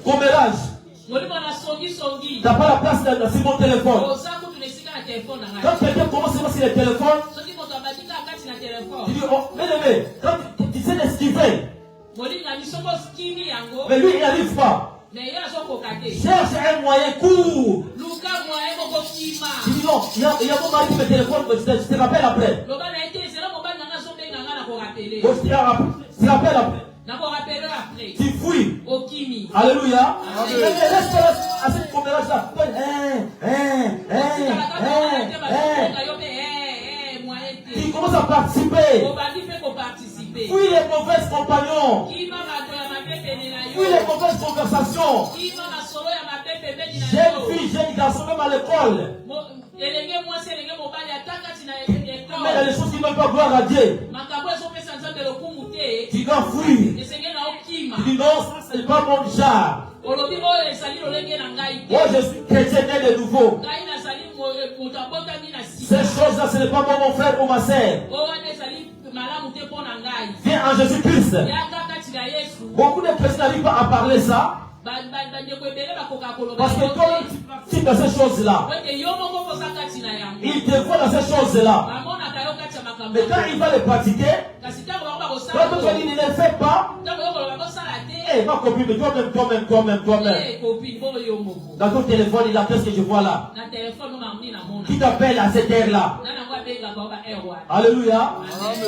Commérage.
Bolingo na songi.
Tu n'as pas la place sur mon téléphone.
Oza kutu na esika na telefone na
Quand
ngai.
quelqu'un commence à sur le téléphone,
Soki moto abandi kaka kati na
tu
telefone.
dis, oh, bien aimé, quand tu sais l'esquiver,
Molingami soko skimi yango.
mais lui, il n'arrive pas.
Mais ye azokoka te.
Cherche un moyen court.
Luka mwaye mokokima.
Tu dis non, il y a mon mari qui me téléphone, mais je te rappelle après.
Loba na ete ezela mobali nanga azobenga nga na korapele.
Bon, je te rappelle après.
Na korapele après.
Tu fuis.
Okimi.
Alléluia.
Amen.
Mais reste là, à cette commérage-là. Tu commences à participer.
Obandi mpe koparticipe.
Fuis les mauvaises compagnons.
Kima bato ya mabe pene na
Fuis les
yo.
mauvaises conversations.
Kima masolo ya mabe pembeni na
Jeune
yo.
fille, jeune garçon, même à l'école.
Elenge mwasi elenge mobali ata kati na
Mais il y a
ekole.
des choses qui ne donnent pas gloire à Dieu.
Makambo te
tu dois fuir.
esengeli na okima
Tu dis non, ça c'est pas mon genre.
olobi oyo ezali lolenge na ngai te
Moi je suis chrétien né de nouveau.
ngai nazali moto abotami na
Ces
sika
choses-là, ce n'est pas moi, mon frère ou ma sœur.
oyo wana ezali malamu te mpo na ngai
Viens en Jésus-Christ.
yanga kati na yesu
Beaucoup de chrétiens n'arrivent pas à parler ça.
bandeko ebele bakoka koloba
Parce que
yango
toi,
te
tu pratiques dans ces choses-là.
po ete yo moko koza kati na yango
Il te voit dans ces choses-là.
bamonaka yo kati ya makambo
Mais quand il va les pratiquer,
kasi ntango bango bakosala
toi, tu dis, ne les fais pas.
ntango yo koloba kosala te
Eh, ma copine, mais toi-même.
kopine moko yo moko
Dans ton téléphone, il a qu'est-ce que je vois là?
na telefone no mamoni na mona
Qui t'appelle à cette heure-là?
na nango abengaka oba erwa
Alléluia.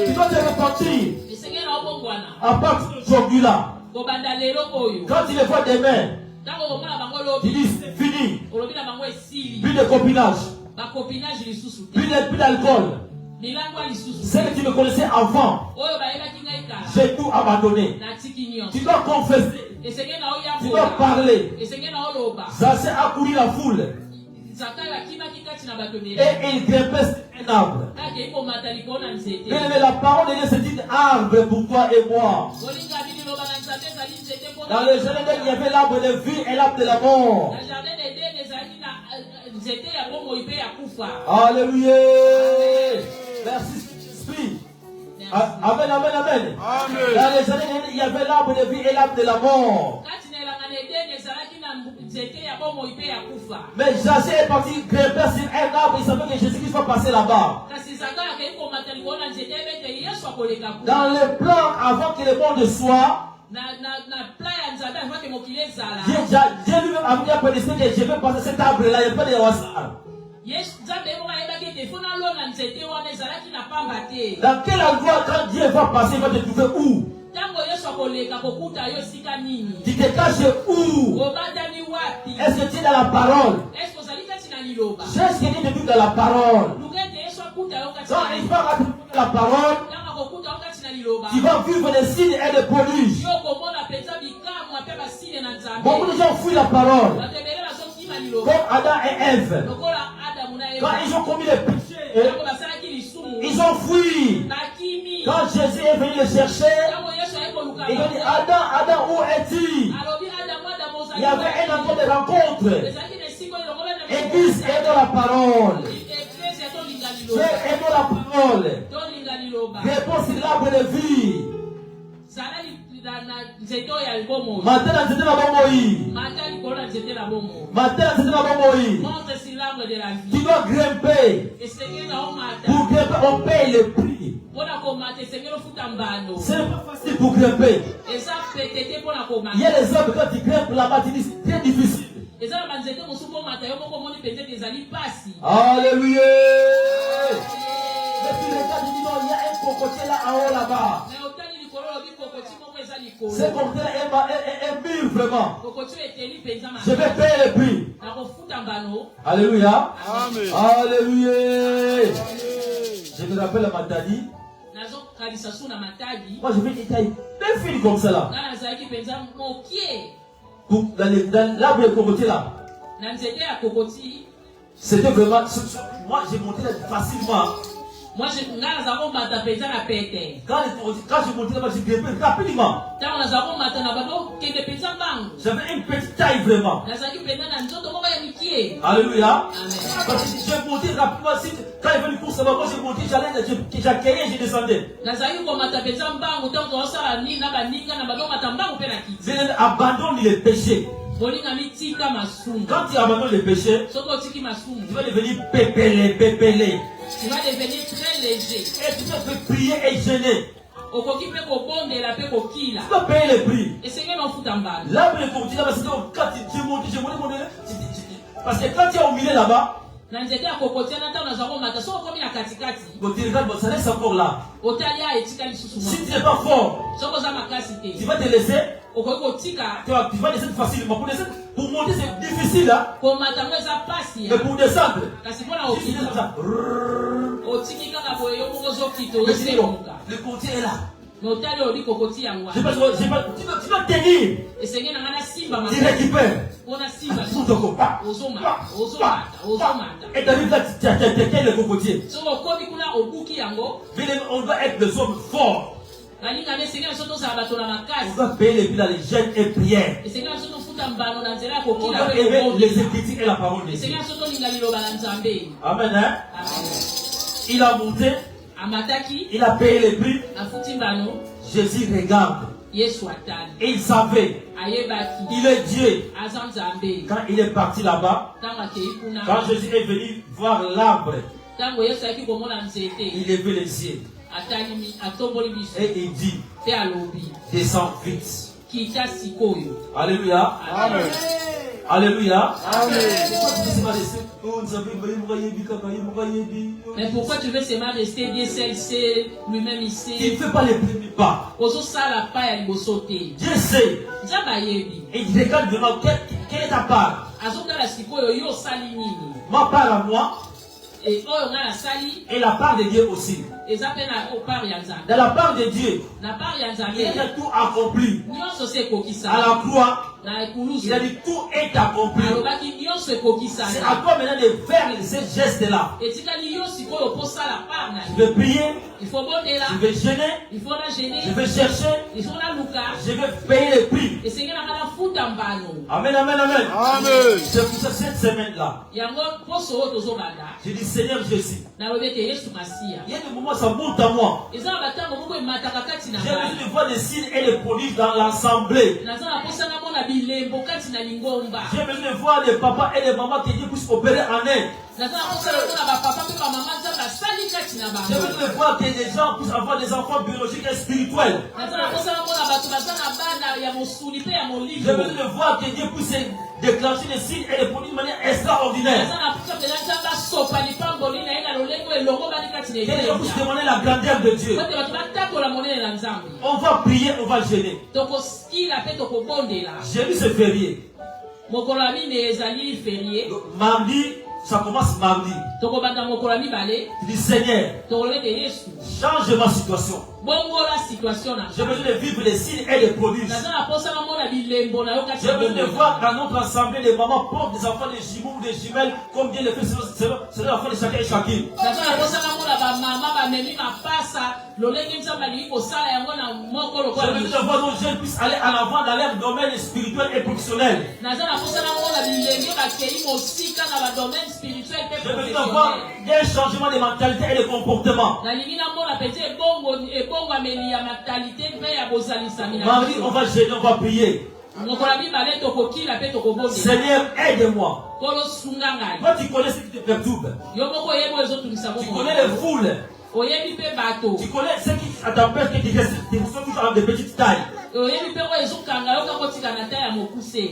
Tu dois te repentir.
esengeli na obongwana
À partir d'aujourd'hui là.
kobanda lelo oyo
Quand tu les vois demain,
ntango komona bango
tu
lobi
dis c'est fini.
olobi na bango esili
Plus de copinage,
bakopinage lisusu te
plus d'alcool.
milangwa lisusu
Celle que tu me connaissais avant,
oyo bayebaki ngai kala
j'ai tout abandonné.
natiki nyonso
Tu dois confesser.
esengeli na
Tu dois
oyabola
parler.
esengeli na oloba
Ça s'est accouru la foule.
zakayo akimaki kati na bato ebele
Et il grimpait sur un arbre.
akei komata likolo na nzete
Bien aimé, la parole de Dieu c'est un arbre pour toi et moi.
kolinga bililoba na nzambe ezali nzete mpo
Dans le jardin d'Éden, il y avait l'arbre de vie et l'arbre de la mort.
na jardin d'eden ezali na nzete ya bomoi mpe ya kufa
Alléluia. Merci Esprit. Amen. Dans le jardin d'Éden, il y avait l'arbre de vie et l'arbre de la mort.
kati na elanga na eden ezalaki na nzete ya bomoi mpe ya kufa
Mais Jacques est parti grimper sur un arbre. Il savait que Jésus-Christ va passer là-bas.
kasi zakayo akei komata likolo na nzete ebe ete yesu akoleka
Dans
kuna
le plan, avant que le monde soit,
na plan ya nzambe avaki mokili ezala
Dieu lui-même a venu à prédestiner que je vais passer cet arbre-là. Il n'y a pas de hasard.
yesu nzambe moko ayebaki ete fo nalona nzete wana ezalaki na pamba te
Dans quel endroit, quand Dieu va passer, il va te trouver où?
ntango yesu akoleka kokuta yo esika nini
Tu te caches où?
obandani wapi
Est-ce que tu es dans la parole?
eske ozali kati na liloba
Cherche quelqu'un de nous dans la parole.
luka ete yesu akuta yo kati
Quand
na
il
liloba
va rentrer dans la parole,
ntango akokuta yo kati na liloba
tu vas vivre des signes et des prodiges.
yo komona mpenza bikamwa mpe basine na nzambe
Beaucoup de gens fuient la parole.
bato ebele bazokima liloba
Comme Adam et Ève.
lokola adamu na
Quand
eva
ils ont commis les péchés,
ntango basalaki lisumu
ils ont fui.
bakimi
Quand Jésus est venu les chercher,
ntango yesu aye koluka
il a dit,
bango
Adam, où es-tu?
alobi adamu ozali
Il y avait un endroit de rencontre.
ezalaki na esika oyo lokola na
Église est dans la parole.
eklesi tolinga
Frère
liloba
est dans la parole.
tolinga liloba
Réponse sur l'arbre de vie.
zala na nzete oyo ya bomoi
Matin, dans cette bomoi.
mata likolo na nzete na bomoi
Matin, dans cette bomoi.
monte sur l'arbre de la
Tu
vie
dois grimper.
esengeli na omata
Pour grimper, on paye le prix.
mpona komata esengeli ofuta mbano
Ce n'est pas facile pour grimper.
eza pete te mpona
Il y a
komata
des hommes, quand tu grimpes là-bas, tu dis c'est très difficile.
eza na banzete mosusu omata yo moko omoni mpenza ete ezali mpasi
Alléluia. Mais tu regardes, tu dis non, il y a un cocotier là en haut là-bas.
na otali likolo olobi kokoti moko eza likolo
Ce cocotier-là est mûr vraiment.
kokoti oyo eteli mpenza
Je vais payer le prix.
na kofuta mbano
Alléluia.
Amen.
Alléluia. Je me rappelle à Matadi.
nazokalisa su na matadi
Moi, je vais détailler deux filles comme ça là.
nga nazalaki mpenza mokie
Dans l'arbre de cocotier là.
na nzete ya kokoti
C'était vraiment. Moi, j'ai monté là facilement.
nga naza komata mpenza na pete
Quand je montais là-bas, j'ai grimpé rapidement.
ntango naza komata na bato okende mpenza mbangu
J'avais une petite taille vraiment.
nazalaki mpenza na nzoto moko ya mikie
Alléluia.
amen
Parce que j'ai monté rapidement. Quand il veut une course là-bas, moi j'ai monté, j'accueillais, j'ai descendu.
nazalaki komata mpenza mbangu ntango tozosala nini na baninga na bazomata mbangu mpe na kiti
C'est abandonne les péchés.
bolinga mitika masumu
Quand tu abandonnes les péchés,
soki otiki masumu
tu vas devenir pépélé.
tu vas devenir très léger
Et tu peux prier et gêner.
okoki mpe kobondela mpe kokila
Tu dois payer le prix.
esengeli na ofuta mbala
L'arbre de cocotier là-bas, c'était quand j'ai monté. Parce que quand tu es au milieu là-bas,
na nzete ya kokotia na ntango nazwa komata soki okomi na katikati
quand tu regardes, ça reste encore là.
otali a etika lisusu
Si
mwa
tu n'es pas fort,
soki oza makasi
tu
te
vas te laisser.
okoki kotika
Tu vas descendre facilement. Pour monter, c'est difficile là.
komata ngo eza pasi
Mais pour descendre,
kasi mpona
si tu es comme
okita
ça,
otiki kaka boye yo moko ozokita
mais tu dis non,
osemuka
le cocotier est là.
me otali olobi kokoti yango
Tu dois tenir.
esengeli na ngai nasimba
Tu
makasi
récupères.
mpona simba
Sous ton copain.
ozomata
Et tu arrives là, tu as le cocotier.
soki okomi kuna obuki yango
Mais on doit être des hommes forts. On doit payer les billes dans les jeûnes et prières. On doit aimer les Écritures et la parole de Dieu. Amen. Hein? Il a monté. Il a payé les prix. Jésus regarde. Et il savait. Il est Dieu. Quand il est parti là-bas, quand Jésus est venu voir l'arbre, il levait les yeux. Et il dit, descends vite. Alléluia.
Amen.
Alléluia.
Amen.
Mais pourquoi tu veux seulement rester bien seul, lui-même ici?
Il ne fait pas les premiers pas. Dieu sait. Et il regarde devant quelle est ta part. Ma part à moi. Et la part de Dieu aussi. Dans la part de Dieu, il a tout accompli. À la croix, il a dit tout est accompli. C'est à toi maintenant de faire ces gestes-là. Je vais prier, je vais gêner, je vais chercher, je vais payer les prix. Amen, amen, amen.
Amen.
C'est pour ça cette semaine-là. J'ai dit Seigneur Jésus. Il y a des moments ça monte à moi. J'ai besoin de voir des signes et des prodiges dans l'assemblée. J'ai besoin de voir des papas et des mamans qui puissent opérer en aide. J'ai besoin de voir que les gens puissent avoir des enfants biologiques et spirituels. J'ai besoin de voir que Dieu puisse déclencher des signes et des prodiges de manière extraordinaire. Que les gens puissent demander la grandeur de Dieu. On va prier, on va gêner. Jeudi c'est férié. Mardi, ça commence mardi. Tu dis Seigneur, change ma situation. J'ai besoin de vivre les signes et les prodiges. J'ai besoin de voir dans notre assemblée les mamans portent des enfants, des jumeaux ou des jumelles, comme Dieu le fait selon l'enfant de chacun et chacune. J'ai besoin de voir nos jeunes puissent aller en avant dans leur domaine spirituel et professionnel. J'ai besoin de voir un changement de mentalité et de comportement. Marie, on va gêner, on va prier. Seigneur, aide-moi. Toi, tu connais ce qui te perturbe. Tu connais les foules. Tu connais ce qui t'empêche que tu restes toujours de petite taille.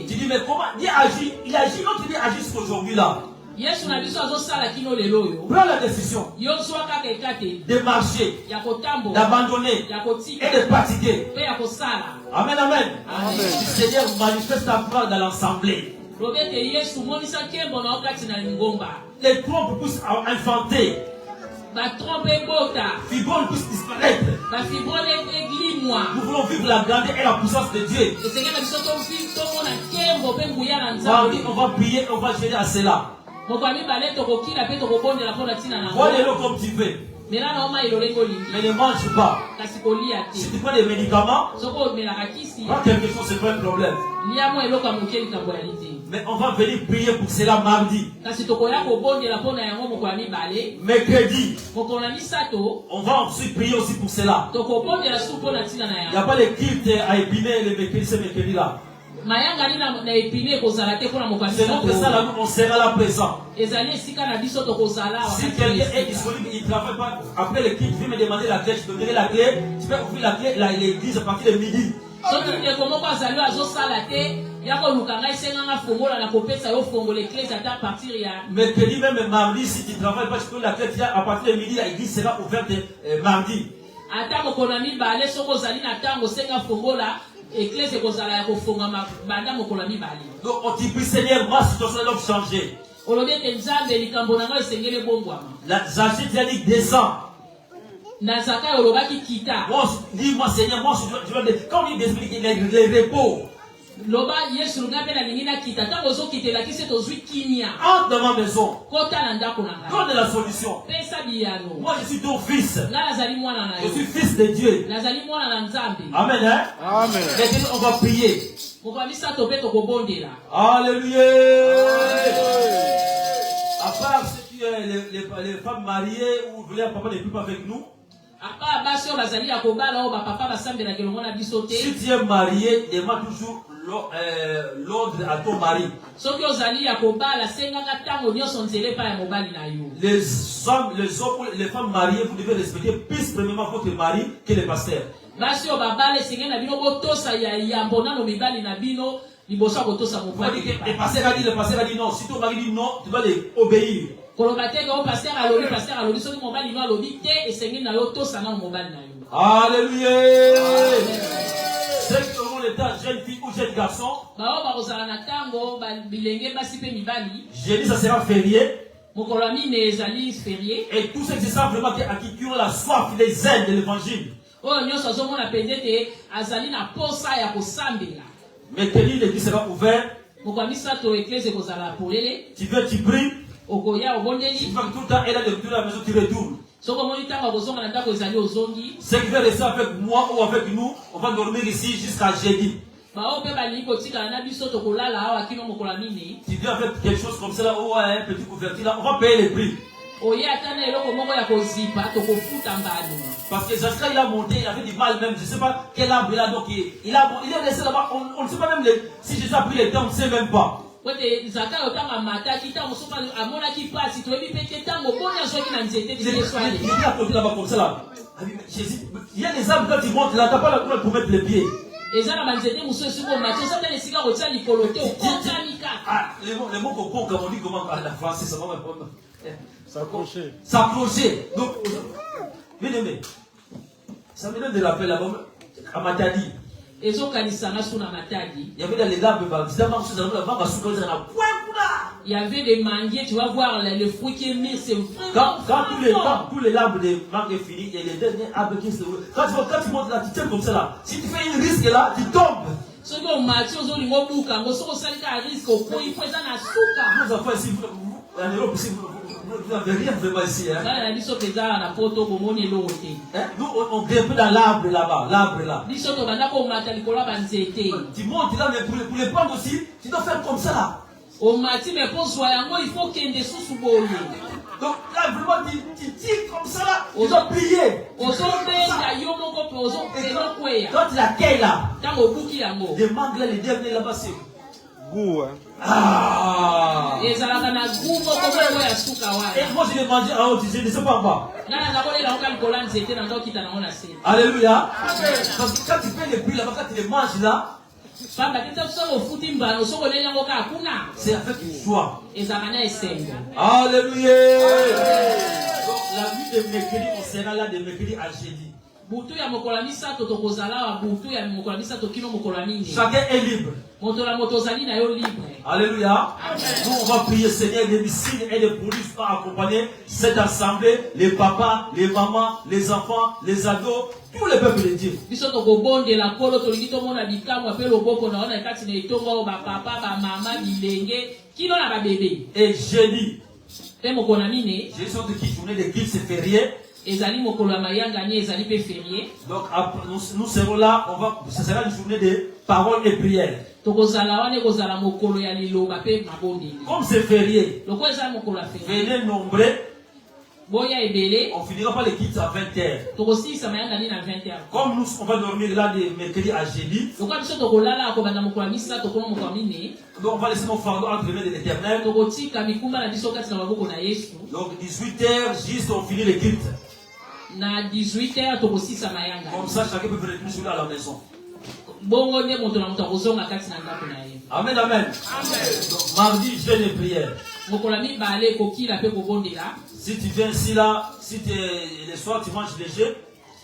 Tu dis, mais comment Dieu agit? Il agit, l'autre Dieu agit jusqu'aujourd'hui là. Prends la décision de marcher, d'abandonner et de pratiquer. Amen, amen. Seigneur, manifeste ta gloire dans l'assemblée. Les trompes poussent à infanter. Fibrone puisse disparaître. Nous voulons vivre la grandeur et la puissance de Dieu. On va prier, on va gérer à cela. Vois-le comme tu veux. Mais ne mange pas. Si tu prends des médicaments, pas quelque chose, c'est pas un problème. Mais on va venir prier pour cela mardi. Mercredi, on va ensuite prier aussi pour cela. Il n'y a pas de culte à épiner le mercredi, ce mercredi-là. C'est notre ça là, nous on sera là présent. Si quelqu'un est disponible, il ne travaille pas après le culte, il me demander la clé, je te donnerai la clé. Tu peux ouvrir la clé à l'église à partir de midi. Mercredi même mardi, si tu ne travailles pas, tu peux la clé à partir de midi, l'église sera ouverte mardi. Donc on dit, puis Seigneur, ma situation doit changer. J'achète, j'ai dit, descends. Dis-moi Seigneur, moi je veux quand on dit les repos,
loba yesu lunga pe na lingina kita tango zo kitela kise tozwi kimia
entre dans ma maison,
kota na ndako na ngai
donne la solution.
pesa biyano
Moi je suis ton fils,
nga nazali mwana na
je
yo
suis fils de Dieu.
nazali mwana na nzambe
Amen, hein?
Amen.
Maintenant on va prier.
mokolo misato mpe tokobondela
Alléluia. À part ceux qui les femmes mariées ou voulaient papa ne plus pas avec nous.
apa basi oyo bazali ya kobala oyo bapapa basambelaka elongo na biso te
Si tu es marié, demande toujours l'ordre à ton mari.
soki ozali ya kobala sengaka ntango nyonso nzela epai ya mobali na yo
Les hommes, les femmes mariées, vous devez respecter plus premièrement votre mari que les pasteurs.
basi oyo babala esengeli na bino botosa ya yambo nano mibali na bino liboso ya kotosa mobali
Le pasteur a dit non. Si ton mari dit non, tu vas les obéir.
koloba te ko pasteur alobi soki mobali no alobi te esengeli na yo tosa nano mobali na yo
Alléluia. Ceux qui auront le temps, jeune fille ou jeune garçon,
bao bakozala na ntango bilenge basi mpe mibali
jeudi ça sera férié.
mokolo ya mine ezali ferie
Et tous ceux qui savent vraiment qui ont la soif, les ailes de l'évangile.
oyo nyonso azomona pende te azali na posa ya kosambela
Maintenant, l'église sera ouverte.
mokolo ya misato eklese ekozala polele
Tu veux, tu pries.
okoya
Tu
obondeli
vas tout le temps, et là, de retourner à la maison, tu retournes.
soki omoni ntango akozonga na ndako ezali ozongi
Ceux qui veulent rester avec moi ou avec nous, on va dormir ici jusqu'à jeudi.
bao mpe balingi kotikala na biso tokolala awa kino mokolo ya mine
Tu viens avec quelque chose comme ça là, ou un petit couverture là, on va payer les prix.
oye ata na eloko moko ya kozipa tokofuta mbano
Parce que Jacques, il a monté, il avait du mal même, je ne sais pas quel arbre il a, donc il est resté là-bas, on ne sait pas même si Jésus a pris le temps, on ne sait même pas.
kote zaka oyo ntango amataki ntango mosusu amonaki mpasi toyebi mpe te ntango boni azwaki na nzete
Il
yesu ale
est à côté là-bas comme ça là. Jésus, il y a des arbres quand tu montes là, tu n'as pas la couleur pour mettre les pieds.
eza na banzete mosusu esiko omati oza tala esika kotia likolo te okotani kaka
Ah, les mots qu'on comme on dit comment à la français, ça va répondre.
S'accrocher.
S'approcher. Donc, bien aimé, ça me donne des rappels là-bas. À Matadi,
ezokanisanga su na matadi
il y avait dans les arbres, évidemment, ça va
il y avait des manguiers tu vas voir le fruit qui est né c'est
Quand
vraiment
tous les arbres de mangue est fini, il y a les derniers arbres qui se quand tu montes là, tu tiens comme ça là. Si tu fais une risque là, tu tombes.
soki omati ozolinga obuka yango soki osalika ya riske okwei po eza na suka
Nous avons ici, en Europe, ici, vous n'avez rien vraiment ici. Hein?
bana na biso mpenza na poto bomoni eloko te
Nous, on grimpe dans l'arbre là-bas, l'arbre là.
biso tobanda komata likolo ya banzete
Tu montes là, mais pour les prendre aussi, tu dois faire comme ça là.
omati me mpo zwa yango ifo kende susu boye
Donc là, vraiment, tu tires comme ça là, tu dois plier.
ozobenda yo moko mpe ozokweya
Quand tu l'accueilles là,
ntango obuki yango
les mangues là, les derniers là-bas, c'est.
Goût, hein.
Ah!
ezalaka na gu moko moko ya suka
Et
wana
moi, je l'ai mangé en haut, je ne sais pas quoi.
nga naza kolela oka likolo ya nzete na ndokita nango na se
Alléluia. Parce que quand tu fais les prix là-bas, quand tu les manges là,
pamba te soki ofuti mbano soki oleli yango kaka kuna
c'est avec joie.
ezalaka na esengo
Alléluia. Donc la nuit de mercredi, on sera là de mercredi à jeudi.
butu ya mokolo ya misato tokozala awa butu ya mokolo ya misato kino mokolo ya mine
Chacun est libre.
moto na moto ozali na yo libre
Alléluia. Nous, on va prier, Seigneur, des signes et des prodiges pour accompagner cette assemblée, les papas, les mamans, les enfants, les ados, tout le peuple de Dieu.
biso tokobondela nkolo tolingi tomona bikamwa mpe loboko na wana kati na etongo oyo bapapa bamama bilenge kino na babebe
Et jeudi,
mpe mokolo na mine
jeudi sont qui journée de culte, c'est férié.
ezali mokolo ya mayangani ezali mpe ferie
Donc après, nous serons là, ce sera une journée de parole et prière.
tokozala wana ekozala mokolo ya liloba mpe mabondeli
Comme c'est férié,
lokola ezali mokolo ya ferie
venez nombreux,
boya ebele
on finira pas les cultes à 20h.
tokosilisa mayangani na 20h
Comme nous, on va dormir là de mercredi à jeudi,
lokola biso tokolala kobanda mokolo ya misato kuna mokolo ya mine
donc on va laisser nos fardeaux entre les mains de l'Éternel.
tokotika mikumba na biso kati na maboko na yesu
Donc 18h, juste on finit les cultes.
na 18h tokosilisa mayanga
Comme ça, chacun peut venir à la maison.
bongo nde moto na moto akozonga kati na ndako na ye
Amen, amen. Donc, mardi, jeûne et prière.
mokolo ya mibale ekokila mpe kobondela
Si tu viens ici, là, si le soir tu manges léger,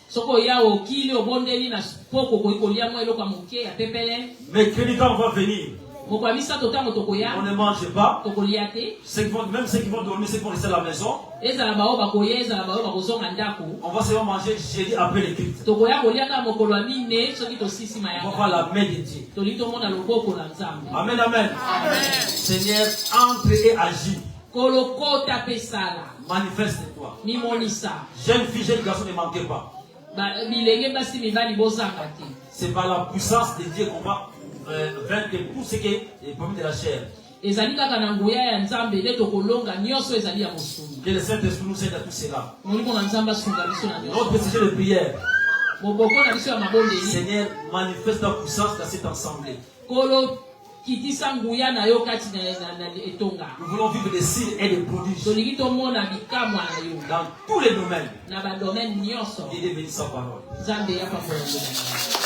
soki oya okili obondeli na mpo kokoki kolia mwa eloko ya moke ya pepele
mercredi quand on va venir,
moko ya misato ntango
on
tokoya
ne mange pas.
tokolia te
Même ceux qui vont dormir, ceux qui vont rester à la maison,
ezala bao bakoya ezala bao bakozonga ndako
on va seulement manger jeudi après les cultes.
tokoya kolia kaka mokolo ya mine soki tosisi
On va
mayaka
voir la main de Dieu.
toli tomona loboko na nzambe
Amen, amen. Seigneur, entre et agis.
kolokota mpe sala
Manifeste-toi.
mimonisa
Jeune fille, jeune garçon, ne manquez pas.
bilenge basi mibali bozanga te
C'est par la puissance de Dieu qu'on va vaincre tout ce qui est les problèmes de la chair.
ezali kaka na nguya ya nzambe nde tokolonga nyonso ezali ya mosuni
Que le Saint-Esprit nous aide à tout cela.
molimo na nzambe asunga biso na nyonso
Notre sujet de prière.
moboko na biso ya mabondeli
Seigneur, manifeste ta puissance dans cette assemblée.
kolo kitisa nguya na yo kati na etonga
Nous voulons vivre des signes et des prodiges
tolingi tomona bikamwa na yo
dans tous les domaines.
na badomaine nyonso
Il est béni sa parole.
nzambe ya pamola